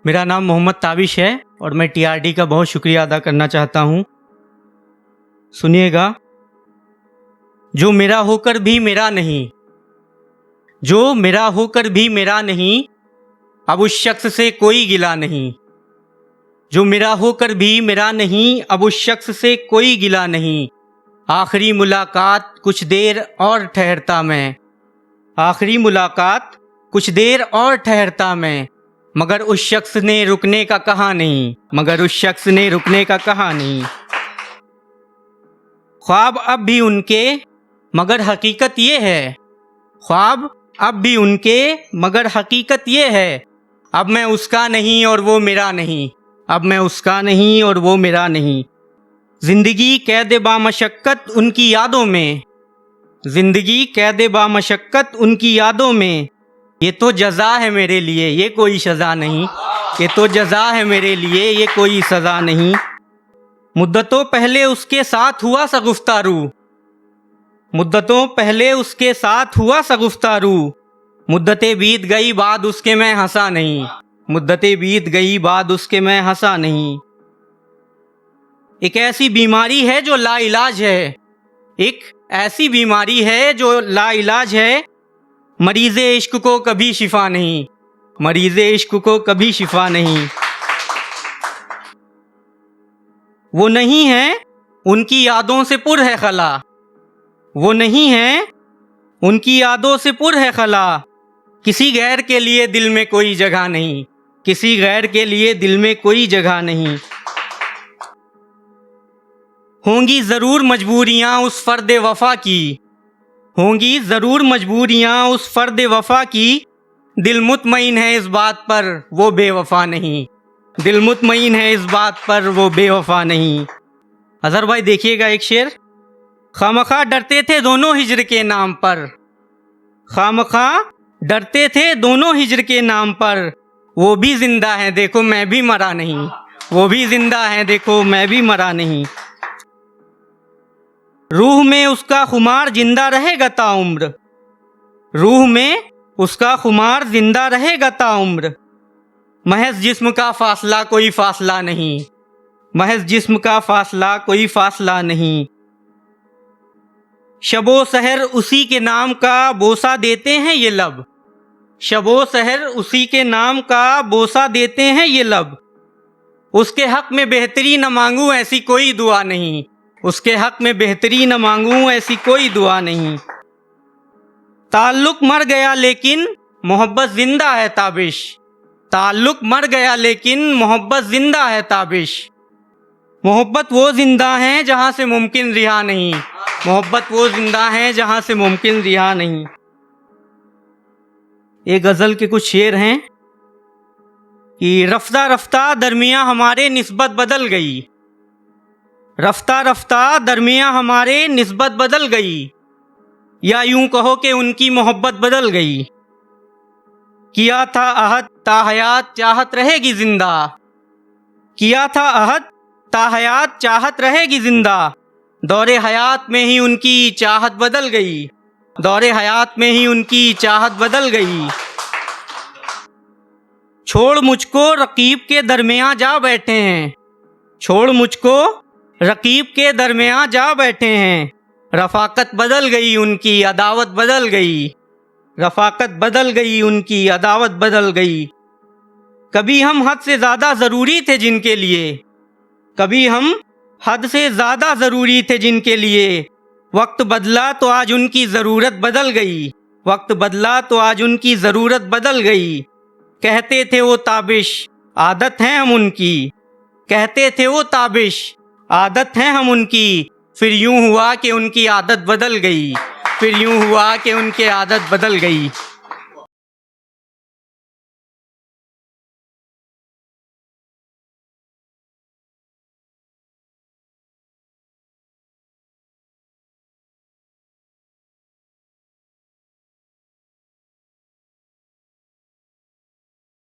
मेरा नाम मोहम्मद ताबिश है और मैं टीआरडी का बहुत शुक्रिया अदा करना चाहता हूँ। सुनिएगा। जो मेरा होकर भी मेरा नहीं, जो मेरा होकर भी मेरा नहीं, अब उस शख्स से कोई गिला नहीं। जो मेरा होकर भी मेरा नहीं, अब उस शख्स से कोई गिला नहीं। आखिरी मुलाकात कुछ देर और ठहरता मैं, आखिरी मुलाकात कुछ देर और ठहरता मैं, मगर उस शख्स ने रुकने का कहा नहीं, मगर उस शख्स ने रुकने का कहा नहीं। ख्वाब अब भी उनके मगर हकीकत ये है, ख्वाब अब भी उनके मगर हकीकत ये है, अब मैं उसका नहीं और वो मेरा नहीं, अब मैं उसका नहीं और वो मेरा नहीं। जिंदगी कैद बामशक्कत उनकी यादों में, जिंदगी कैद बामशक्कत उनकी यादों में, ये तो जज़ा है मेरे लिए, ये कोई सज़ा नहीं, ये तो जज़ा है मेरे लिए, ये कोई सज़ा नहीं। मुद्दतों पहले उसके साथ हुआ सा गुफ्तारू, मुद्दतों पहले उसके साथ हुआ सा गुफ्तारू, मुद्दतें बीत गई बाद उसके मैं हंसा नहीं, मुद्दतें बीत गई बाद उसके मैं हंसा नहीं। एक ऐसी बीमारी है जो लाइलाज है, एक ऐसी बीमारी है जो लाइलाज है, मरीज़े इश्क को कभी शिफा नहीं, मरीज़े इश्क को कभी शिफा नहीं। वो नहीं है उनकी यादों से पुर है खला, वो नहीं है उनकी यादों से पुर है खला, किसी गैर के लिए दिल में कोई जगह नहीं, किसी गैर के लिए दिल में कोई जगह नहीं। होंगी ज़रूर मजबूरियाँ उस फ़र्द वफ़ा की, होंगी ज़रूर मजबूरियाँ उस फ़र्द वफ़ा की, दिल मुतमईन है इस बात पर वो बेवफ़ा नहीं, दिल मुतमईन है इस बात पर वो बेवफ़ा नहीं। अज़हर भाई देखिएगा एक शेर। खामखा डरते थे दोनों हिज्र के नाम पर, खामखा डरते थे दोनों हिज्र के नाम पर, वो भी जिंदा है देखो मैं भी मरा नहीं, वो भी जिंदा है देखो मैं भी मरा नहीं। रूह में उसका खुमार जिंदा रहेगा ताउम्र, रूह में उसका खुमार जिंदा रहेगा ताउम्र, महज जिस्म का फासला कोई फासला नहीं, महज जिस्म का फासला कोई फासला नहीं। शबो सहर उसी के नाम का बोसा देते हैं ये लब, शबो सहर उसी के नाम का बोसा देते हैं ये लब, उसके हक में बेहतरी न मांगूं ऐसी कोई दुआ नहीं, उसके हक में बेहतरी न मांगूं ऐसी कोई दुआ नहीं। ताल्लुक मर गया लेकिन मोहब्बत जिंदा है ताबिश, ताल्लुक मर गया लेकिन मोहब्बत जिंदा है ताबिश, मोहब्बत वो जिंदा है जहाँ से मुमकिन रिहा नहीं, मोहब्बत वो जिंदा है जहाँ से मुमकिन रिहा नहीं। ये गज़ल के कुछ शेर हैं कि रफ्ता रफ्ता दरमियाँ हमारे निस्बत बदल गई, रफ्ता रफ्ता दरमियाँ हमारे निस्बत बदल गई, या यूं कहो कि उनकी मोहब्बत बदल गई। किया था अहद ताहयात चाहत रहेगी जिंदा, किया था अहद ताहयात चाहत रहेगी जिंदा, दौरे हयात में ही उनकी चाहत बदल गई, दौरे हयात में ही उनकी चाहत बदल गई। छोड़ मुझको रकीब के दरमियाँ जा बैठे हैं, छोड़ मुझको रकीब के दरमियाँ जा बैठे हैं, रफ़ाकत बदल गई उनकी अदावत बदल गई, रफ़ाकत बदल गई उनकी अदावत बदल गई। कभी हम हद से ज़्यादा ज़रूरी थे जिनके लिए, कभी हम हद से ज़्यादा ज़रूरी थे जिनके लिए, वक्त बदला तो आज उनकी ज़रूरत बदल गई, वक्त बदला तो आज उनकी ज़रूरत बदल गई। कहते थे वो ताबिश आदत है हम उनकी, कहते थे वो ताबिश आदत है हम उनकी, फिर यूं हुआ कि उनकी आदत बदल गई, फिर यूं हुआ कि उनकी आदत बदल गई।